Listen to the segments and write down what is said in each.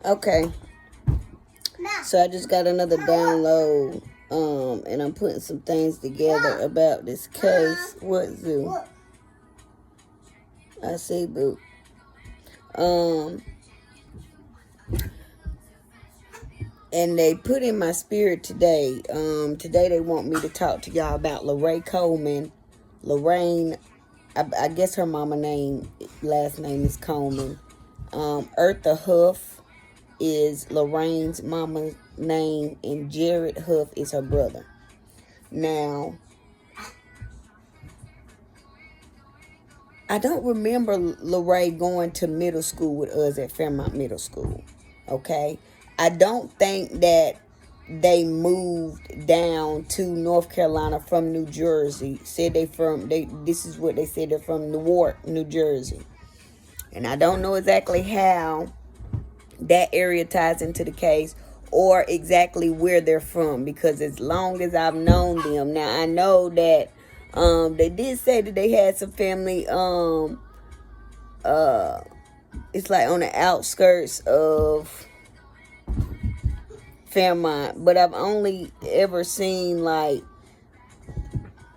Okay. So I just got another download. And I'm putting some things together about this case. What, Zoo? I see, boo. And they put in my spirit today. Today they want me to talk to y'all about Lorai Coleman. Lorraine, I guess her last name is Coleman. Eartha Huff is Lorraine's mama's name, and Jared Huff is her brother. Now, I don't remember Lorai going to middle school with us at Fairmont Middle School. Okay? I don't think that they moved down to North Carolina from New Jersey. This is what they said, they're from Newark, New Jersey. And I don't know exactly how that area ties into the case or exactly where they're from, because as long as I've known them, now I know that they did say that they had some family it's like on the outskirts of Fairmont, but I've only ever seen like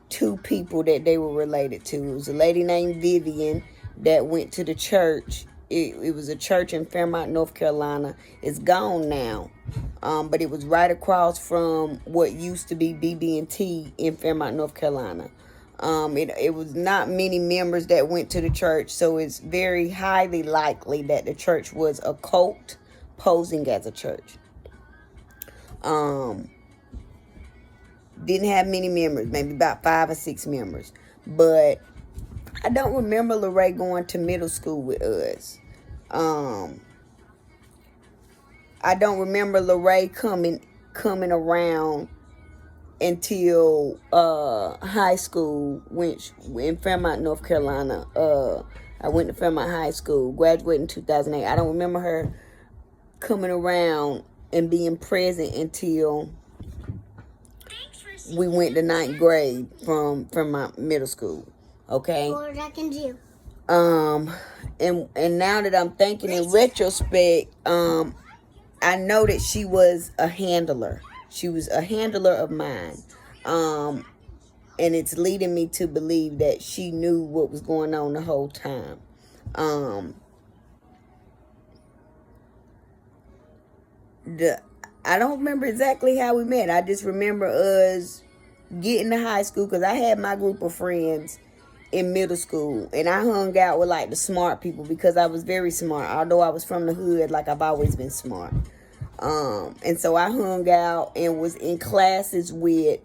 2 people that they were related to. It was a lady named Vivian that went to the church. It was a church in Fairmont, North Carolina. It's gone now, but it was right across from what used to be BB&T in Fairmont, North Carolina. It was not many members that went to the church, so it's very highly likely that the church was a cult posing as a church. Didn't have many members, maybe about 5 or 6 members. But I don't remember Lorai going to middle school with us. I don't remember Lorai coming around until high school, which in Fairmont, North Carolina. I went to Fairmont High School, graduated in 2008. I don't remember her coming around and being present until we went to 9th grade from my middle school. Okay. And now that I'm thinking in retrospect, I know that she was a handler. She was a handler of mine. And it's leading me to believe that she knew what was going on the whole time. I don't remember exactly how we met. I just remember us getting to high school, because I had my group of friends in middle school, and I hung out with like the smart people because I was very smart. Although I was from the hood, like I've always been smart. And so I hung out and was in classes I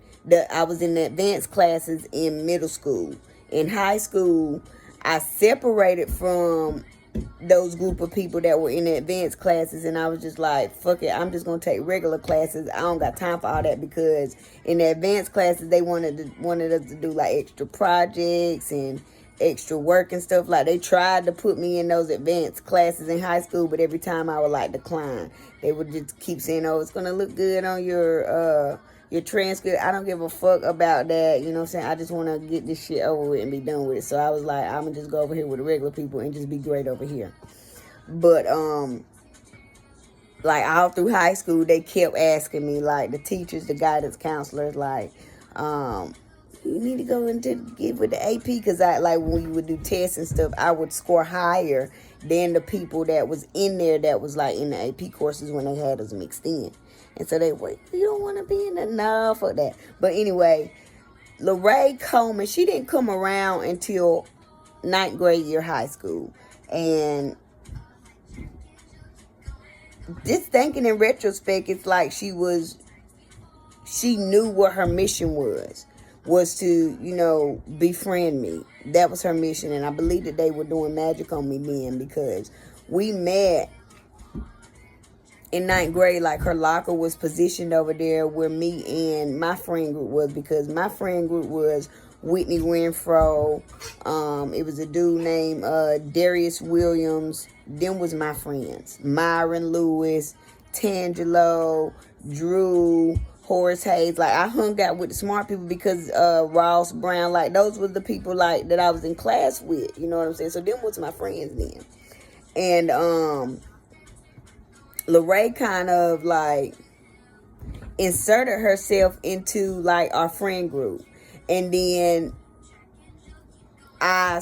was in the advanced classes in middle school. In high school, I separated from those group of people that were in the advanced classes, and I was just like, fuck it, I'm just gonna take regular classes. I don't got time for all that, because in the advanced classes they wanted us to do like extra projects and extra work and stuff. Like, they tried to put me in those advanced classes in high school, but every time I would like decline. They would just keep saying, oh, it's gonna look good on your transcript. I don't give a fuck about that. You know what I'm saying? I just want to get this shit over with and be done with it. So I was like, I'm gonna just go over here with the regular people and just be great over here. But like all through high school, they kept asking me, like the teachers, the guidance counselors, like, you need to go into get with the AP, because I like when we would do tests and stuff, I would score higher than the people that was in there that was like in the AP courses when they had us mixed in. And so they wait, you don't want to be in the no for that. But anyway, Lorai Coleman, she didn't come around until 9th grade year high school. And just thinking in retrospect, it's like she knew what her mission was to, befriend me. That was her mission. And I believe that they were doing magic on me then, because we met in 9th grade. Like, her locker was positioned over there where me and my friend group was, because my friend group was Whitney Renfro. It was a dude named Darius Williams. Them was my friends. Myron Lewis, Tangelo, Drew, Horace Hayes. Like, I hung out with the smart people because Ross Brown, like, those were the people like that I was in class with. You know what I'm saying? So them was my friends then. And Lorai kind of like inserted herself into like our friend group. And then I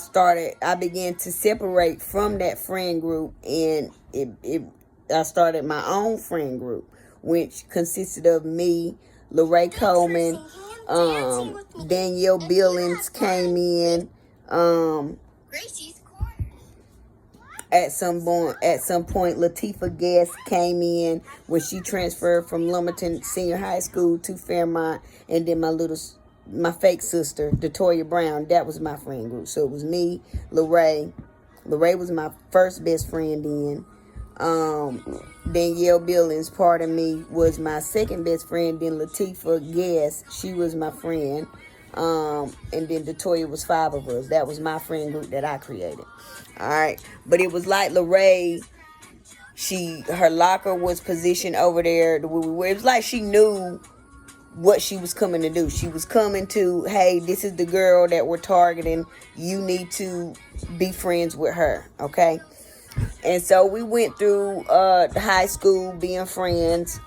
began to separate from that friend group, and I started my own friend group, which consisted of me, Lorai Coleman, Danielle Billings came in, at some point Latifah Guest came in when she transferred from Lumberton Senior High School to Fairmont, and then my fake sister, Datoya Brown, that was my friend group. So it was me, Lorai. Lorai was my first best friend then. Danielle Billings, pardon me, was my second best friend. Then Latifah Guest, she was my friend. And then Datoya was 5 of us. That was my friend group that I created. Alright. But it was like Lorai, her locker was positioned over there. It was like she knew what she was coming to do. She was coming to, hey, this is the girl that we're targeting. You need to be friends with her, okay? And so we went through the high school being friends.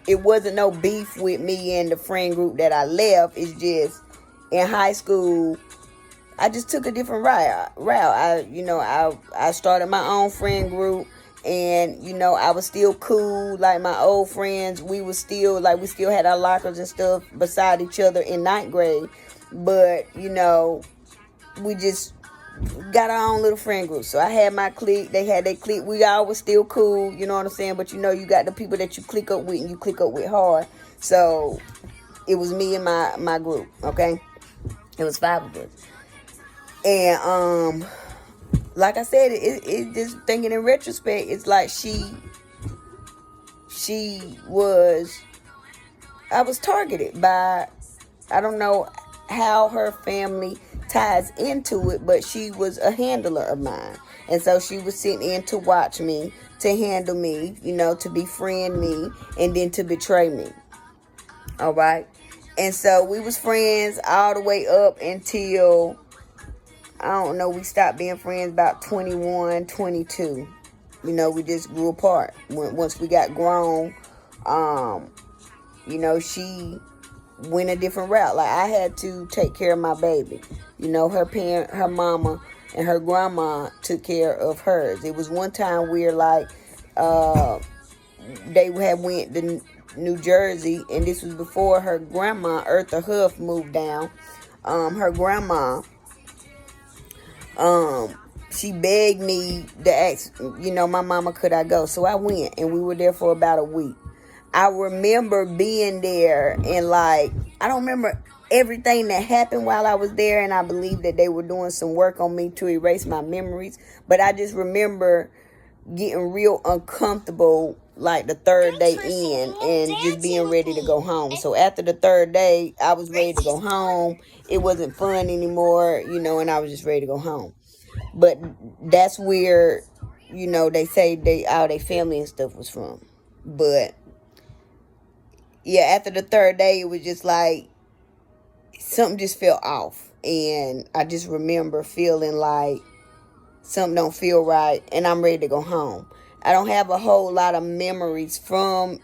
It wasn't no beef with me and the friend group that I left. It's just in high school, I just took a different route. I started my own friend group. And, I was still cool, like my old friends. We still had our lockers and stuff beside each other in 9th grade. But, we just got our own little friend group. So I had my clique, they had their clique. We all was still cool, you know what I'm saying? But, you got the people that you click up with and you click up with hard. So it was me and my group, okay? It was 5 of us. And, like I said, it just thinking in retrospect, it's like I was targeted by, I don't know how her family ties into it, but she was a handler of mine. And so she was sitting in to watch me, to handle me, to befriend me, and then to betray me. All right. And so we was friends all the way up until, I don't know, we stopped being friends about 21, 22. We just grew apart. Once we got grown, she went a different route. Like, I had to take care of my baby. Her mama and her grandma took care of hers. It was one time where, like, they had went to New Jersey, and this was before her grandma, Eartha Huff, moved down. Her grandma, she begged me to ask, my mama, could I go? So I went, and we were there for about a week. I remember being there, and like, I don't remember everything that happened while I was there, and I believe that they were doing some work on me to erase my memories, but I just remember getting real uncomfortable like the 3rd day in, and just being ready to go home. So after the 3rd day, I was ready to go home. It wasn't fun anymore, and I was just ready to go home. But that's where, they say all their family and stuff was from. But yeah, after the 3rd day, it was just like something just felt off. And I just remember feeling like something don't feel right, and I'm ready to go home. I don't have a whole lot of memories from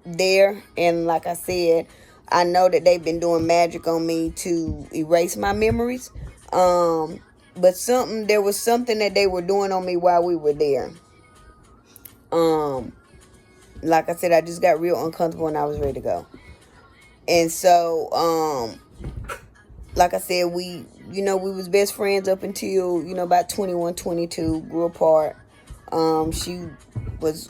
there. And like I said, I know that they've been doing magic on me to erase my memories. But there was something that they were doing on me while we were there. Like I said, I just got real uncomfortable and I was ready to go. And so, like I said, we was best friends up until, about 21, 22, grew apart. She was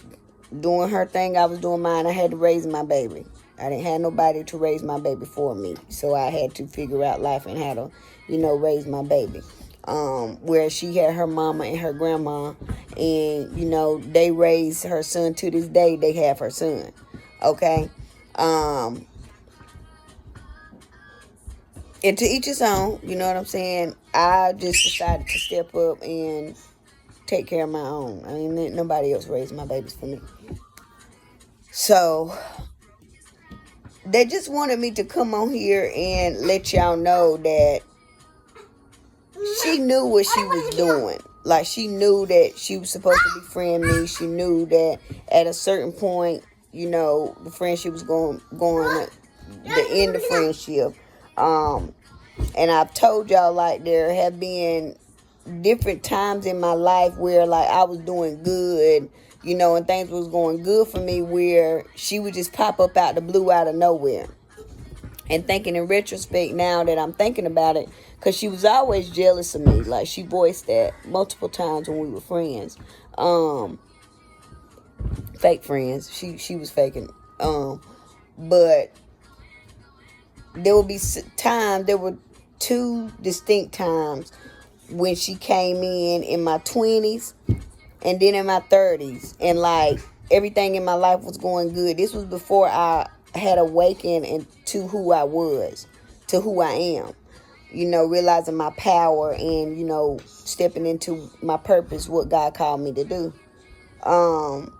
doing her thing, I was doing mine. I had to raise my baby. I didn't have nobody to raise my baby for me. So I had to figure out life and how to, raise my baby. Where she had her mama and her grandma, and, they raised her son to this day. They have her son. Okay. And to each his own, you know what I'm saying? I just decided to step up and take care of my own. I mean, nobody else raised my babies for me. So they just wanted me to come on here and let y'all know that she knew what she was doing. like, she knew that she was supposed to befriend me. She knew that at a certain point, you know, the friendship was going to end the friendship. And I've told y'all, like, there have been different times in my life where, like, I was doing good, you know, and things was going good for me, where she would just pop up out the blue, out of nowhere. And thinking in retrospect, now that I'm thinking about it, because she was always jealous of me. Like, she voiced that multiple times when we were friends. Fake friends. She was faking. But there would be times, there were 2 distinct times when she came in my 20s and then in my 30s. And, like, everything in my life was going good. This was before I had awakened into who I was, to who I am. You know, realizing my power and, you know, stepping into my purpose, what God called me to do. And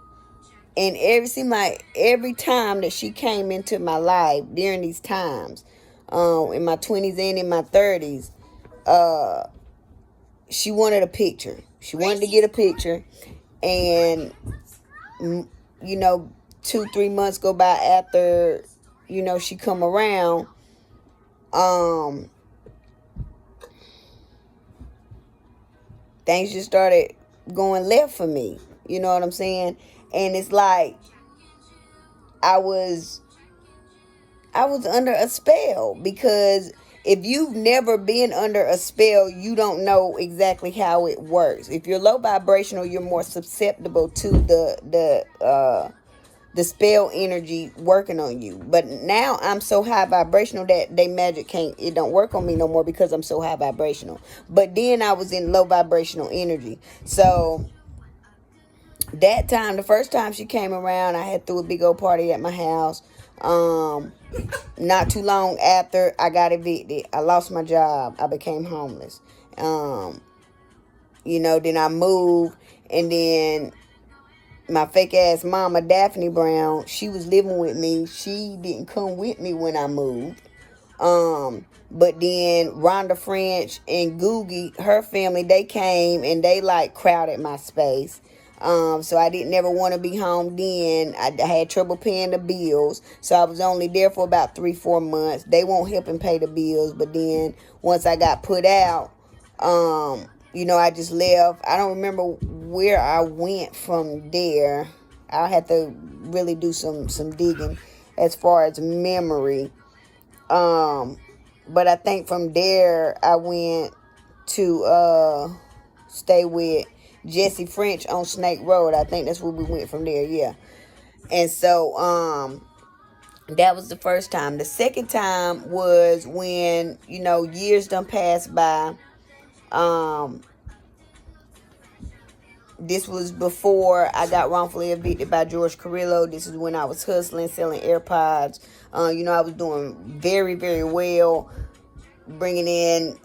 every time that she came into my life during these times, in my 20s and in my 30s, she wanted a picture. She wanted to get a picture. And, you know, 2-3 months go by after, you know, she come around. Things just started going left for me. You know what I'm saying? And it's like I was under a spell, because if you've never been under a spell, you don't know exactly how it works. If you're low vibrational, you're more susceptible to the spell energy working on you. But now I'm so high vibrational that it don't work on me no more, because I'm so high vibrational. But then I was in low vibrational energy. So that time, the first time she came around, I had threw a big old party at my house. Not too long after, I got evicted. I lost my job. I became homeless. You know, then I moved, and then my fake ass mama, Daphne Brown, she was living with me. She didn't come with me when I moved. But then Rhonda French and Googie, her family, they came and they, like, crowded my space. So I didn't ever want to be home then. I had trouble paying the bills. So I was only there for about 3-4 months. They won't help and pay the bills. But then once I got put out, you know, I just left. I don't remember where I went from there. I'll have to really do some digging as far as memory. But I think from there I went to stay with Jesse French on Snake Road. I think that's where we went from there, yeah. And so that was the first time. The second time was when, you know, years done passed by. This was before I got wrongfully evicted by George Carrillo. This is when I was hustling, selling AirPods. You know, I was doing very, very well, bringing in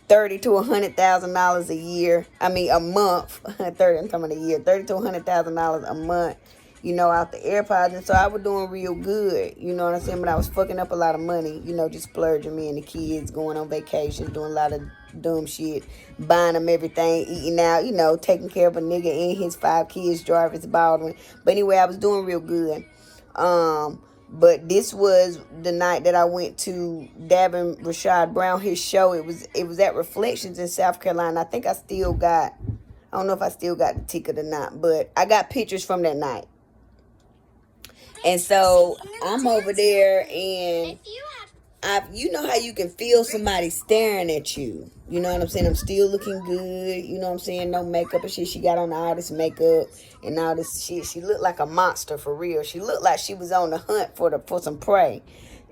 $30,000 to $100,000 a year. I mean, a month. I'm talking about a year. $30,000 to $100,000 a month. You know, out the AirPods. And so I was doing real good. You know what I'm saying? But I was fucking up a lot of money. You know, just splurging, me and the kids, going on vacations, doing a lot of dumb shit, buying them everything, eating out, you know, taking care of a nigga and his 5 kids, Jarvis Baldwin. But anyway, I was doing real good. But this was the night that I went to Davin Rashad Brown, his show. It was at Reflections in South Carolina. I think I don't know if I still got the ticket or not, but I got pictures from that night. And so I'm over there, and you know how you can feel somebody staring at you. You know what I'm saying? I'm still looking good. You know what I'm saying? No makeup and shit. She got on all this makeup and all this shit. She looked like a monster for real. She looked like she was on the hunt for some prey.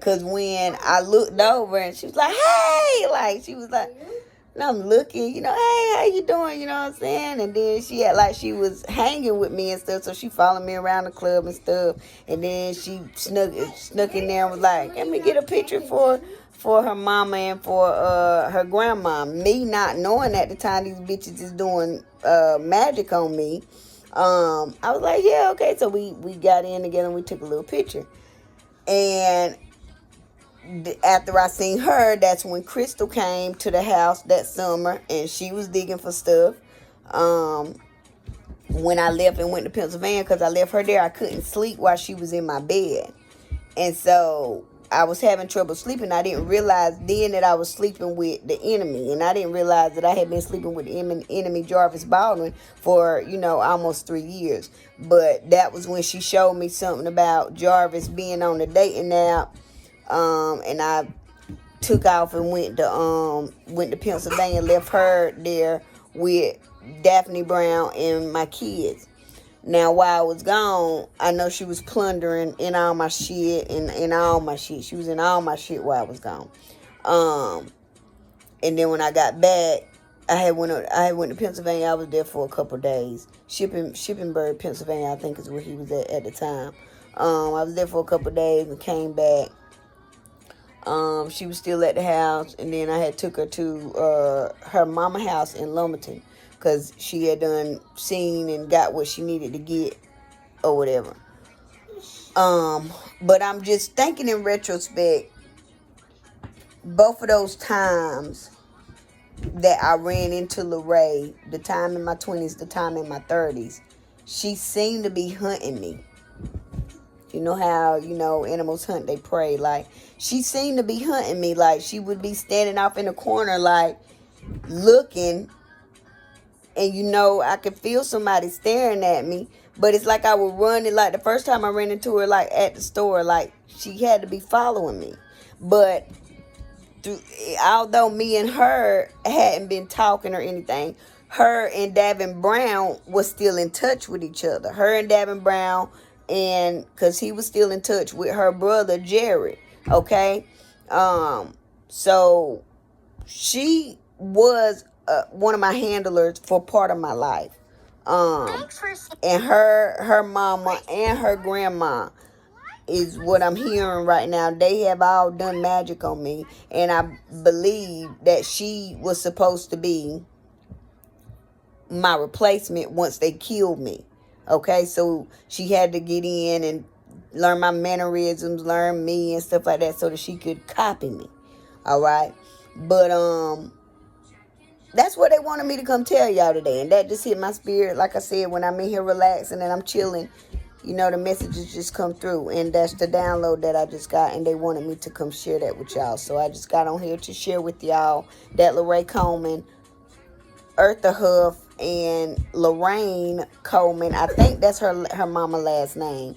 Cause when I looked over and she was like, "Hey," like she was like, and I'm looking, you know, "Hey, how you doing?" You know what I'm saying? And then she had like she was hanging with me and stuff, so she followed me around the club and stuff. And then she snuck in there and was like, "Let me get a picture for her mama and for her grandma." Me not knowing at the time these bitches is doing magic on me. I was like, "Yeah, okay." So we got in together and we took a little picture. And after I seen her, that's when Crystal came to the house that summer, and she was digging for stuff. When I left and went to Pennsylvania, because I left her there, I couldn't sleep while she was in my bed. And so I was having trouble sleeping. I didn't realize then that I was sleeping with the enemy. And I didn't realize that I had been sleeping with the enemy, Jarvis Baldwin, for, almost 3 years. But that was when she showed me something about Jarvis being on the dating app. And I took off and went to Pennsylvania, left her there with Daphne Brown and my kids. Now, while I was gone, I know she was plundering in all my shit and in all my shit. She was in all my shit while I was gone. And then when I got back, I went to Pennsylvania. I was there for a couple of days. Shippensburg, Pennsylvania, I think is where he was at the time. I was there for a couple of days and came back. She was still at the house, and then I had took her to her mama house in Lumberton, because she had done seen and got what she needed to get or whatever. But I'm just thinking in retrospect, both of those times that I ran into Lorai, the time in my 20s, the time in my 30s, she seemed to be hunting me. You know how, animals hunt, they prey. Like, she seemed to be hunting me. Like, she would be standing off in the corner, like, looking. And, I could feel somebody staring at me. But it's like I would run. And, like, the first time I ran into her, like, at the store, like, she had to be following me. But although me and her hadn't been talking or anything, her and Davin Brown was still in touch with each other. Her and Davin Brown, and because he was still in touch with her brother Jared. Okay, so she was one of my handlers for part of my life. And her mama and her grandma is what I'm hearing right now. They have all done magic on me, and I believe that she was supposed to be my replacement once they killed me. Okay, so she had to get in and learn my mannerisms, learn me and stuff like that, so that she could copy me. All right, but that's what they wanted me to come tell y'all today, and that just hit my spirit. Like I said, when I'm in here relaxing and I'm chilling, the messages just come through, and that's the download that I just got, and they wanted me to come share that with y'all. So I just got on here to share with y'all that Lorai Coleman, Eartha Huff, and Lorraine Coleman, I think that's her mama last name,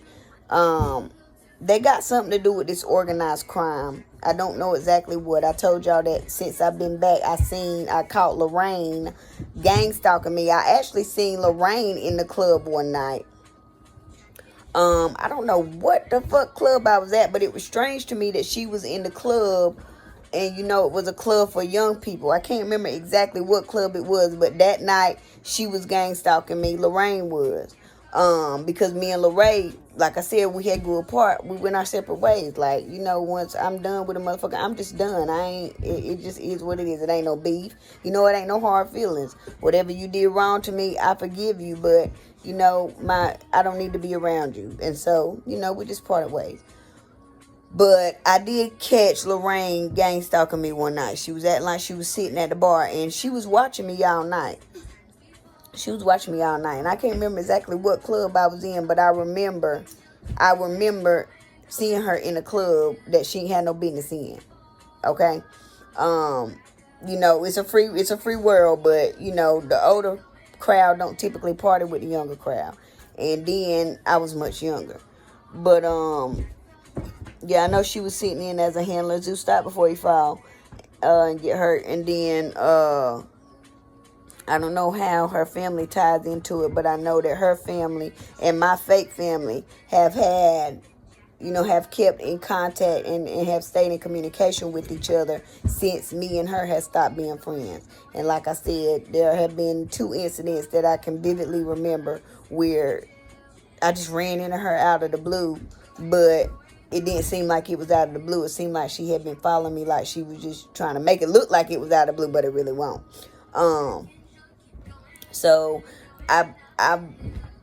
they got something to do with this organized crime. I don't know exactly what. I told y'all that since I've been back, I caught Lorraine gang stalking me. I actually seen Lorraine in the club one night. I don't know what the fuck club I was at, but it was strange to me that she was in the club. And, it was a club for young people. I can't remember exactly what club it was, but that night she was gang stalking me. Lorraine was. Because me and Lorai, like I said, we had grew apart. We went our separate ways. Like, once I'm done with a motherfucker, I'm just done. It just is what it is. It ain't no beef. It ain't no hard feelings. Whatever you did wrong to me, I forgive you. But, I don't need to be around you. And so, we just parted ways. But I did catch Lorraine gang stalking me one night. She was acting like she was sitting at the bar, and she was watching me all night. And I can't remember exactly what club I was in, but I remember seeing her in a club that she had no business in. Okay? It's a free world, but the older crowd don't typically party with the younger crowd. And then I was much younger. But yeah, I know she was sitting in as a handler. Zeus, stop before you fall and get hurt. And then I don't know how her family ties into it, but I know that her family and my fake family have kept in contact and have stayed in communication with each other since me and her had stopped being friends. And like I said, there have been 2 incidents that I can vividly remember where I just ran into her out of the blue, but it didn't seem like it was out of the blue. It seemed like she had been following me, like she was just trying to make it look like it was out of the blue, but it really won't. So I'm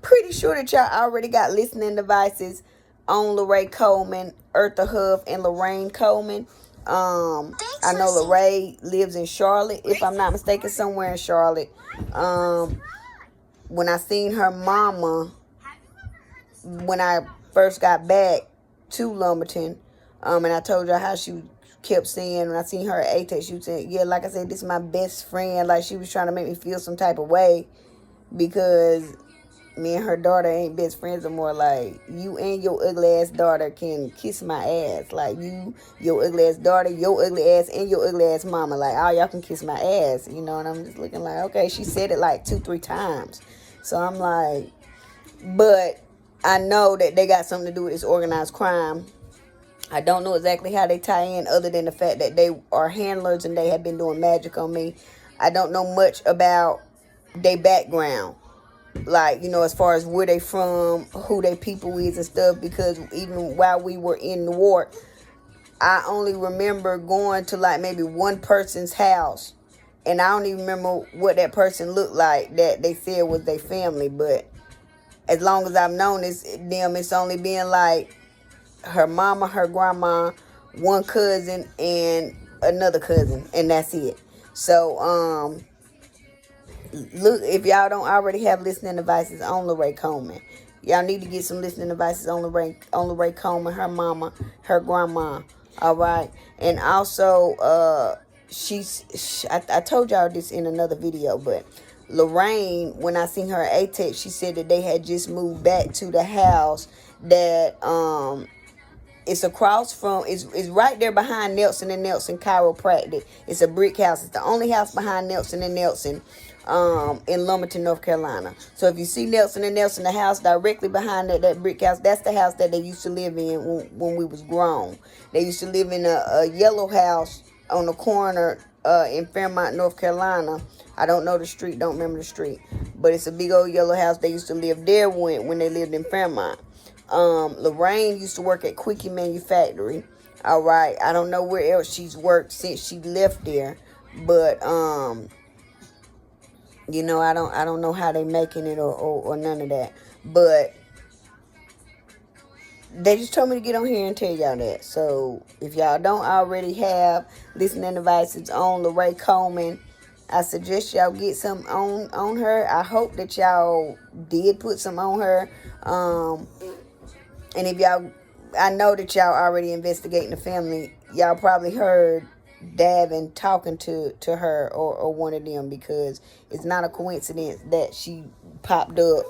pretty sure that y'all already got listening devices on Lorai Coleman Eartha Huff and Lorraine Coleman. I know Lorai lives in Charlotte, if I'm not mistaken, somewhere in Charlotte. When I seen her mama, when I first got back to Lumberton, and I told y'all how she kept saying, when I seen her at ATEC, she was saying, yeah, like I said, this is my best friend. Like, she was trying to make me feel some type of way because me and her daughter ain't best friends anymore. Like, you and your ugly ass daughter can kiss my ass. Like, you, your ugly ass daughter, your ugly ass, and your ugly ass mama. Like, all y'all can kiss my ass. You know, and I'm just looking like, okay, she said it like 2-3 times. So I'm like, but I know that they got something to do with this organized crime. I don't know exactly how they tie in, other than the fact that they are handlers and they have been doing magic on me. I don't know much about their background. Like, you know, as far as where they from, who they people is and stuff, because even while we were in the ward, I only remember going to like maybe one person's house, and I don't even remember what that person looked like that they said was their family. But as long as I've known them, it's only been like her mama, her grandma, one cousin, and another cousin, and that's it. So, look, if y'all don't already have listening devices on Lorai Coleman, y'all need to get some listening devices on Lorai Coleman, her mama, her grandma. All right. And also, I told y'all this in another video, but Lorraine, when I seen her at ATEC, she said that they had just moved back to the house that it's across from, it's right there behind Nelson and Nelson Chiropractic. It's a brick house. It's the only house behind Nelson and Nelson in Lumberton, North Carolina. So if you see Nelson and Nelson, the house directly behind that brick house, that's the house that they used to live in when we was grown. They used to live in a yellow house on the corner in Fairmont, North Carolina. I don't know the street, don't remember the street. But it's a big old yellow house. They used to live there when they lived in Fairmont. Lorraine used to work at Quickie Manufactory. All right. I don't know where else she's worked since she left there. But, you know, I don't know how they making it or none of that. But they just told me to get on here and tell y'all that. So if y'all don't already have listening devices on Lorai Coleman, I suggest y'all get some on her. I hope that y'all did put some on her. And if y'all, I know that y'all already investigating the family. Y'all probably heard Davin talking to her or one of them, because it's not a coincidence that she popped up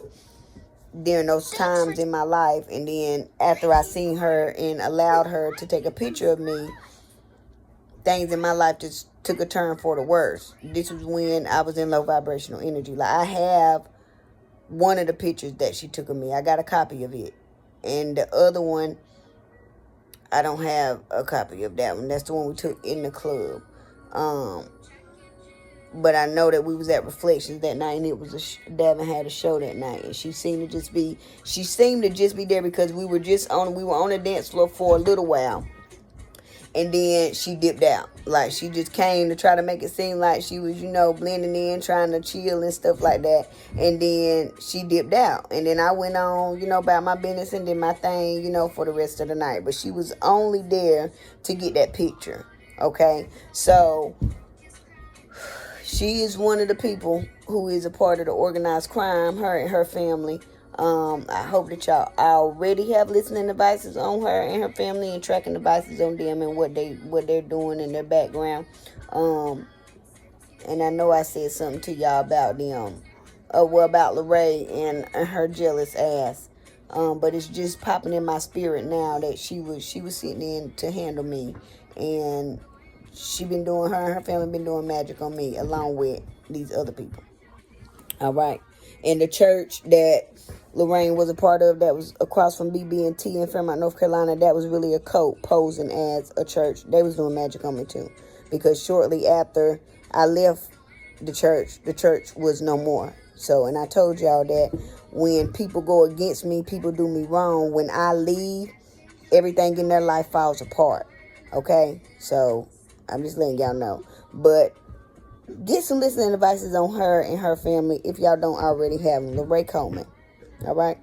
during those times in my life. And then after I seen her and allowed her to take a picture of me, things in my life just took a turn for the worse. This was when I was in low vibrational energy. Like, I have one of the pictures that she took of me. I got a copy of it. And the other one, I don't have a copy of that one. That's the one we took in the club. But I know that we was at Reflections that night, and it was Davin had a show that night, and she seemed to just be there because we were on the dance floor for a little while. And then she dipped out. Like, she just came to try to make it seem like she was, you know, blending in, trying to chill and stuff like that. And then she dipped out. And then I went on, you know, about my business and did my thing, you know, for the rest of the night. But she was only there to get that picture. Okay? So she is one of the people who is a part of the organized crime, her and her family. I hope that y'all already have listening devices on her and her family, and tracking devices on them and what they're doing in their background. And I know I said something to y'all about them, about Lorai and her jealous ass. But it's just popping in my spirit now that she was sitting in to handle me, and her and her family been doing magic on me along with these other people. All right. And the church that Lorraine was a part of, that was across from BB&T in Fairmont, North Carolina, that was really a cult posing as a church. They was doing magic on me too. Because shortly after I left the church was no more. So, and I told y'all that when people go against me, people do me wrong, when I leave, everything in their life falls apart. Okay? So, I'm just letting y'all know. But get some listening devices on her and her family if y'all don't already have them. Lorai Coleman. All right?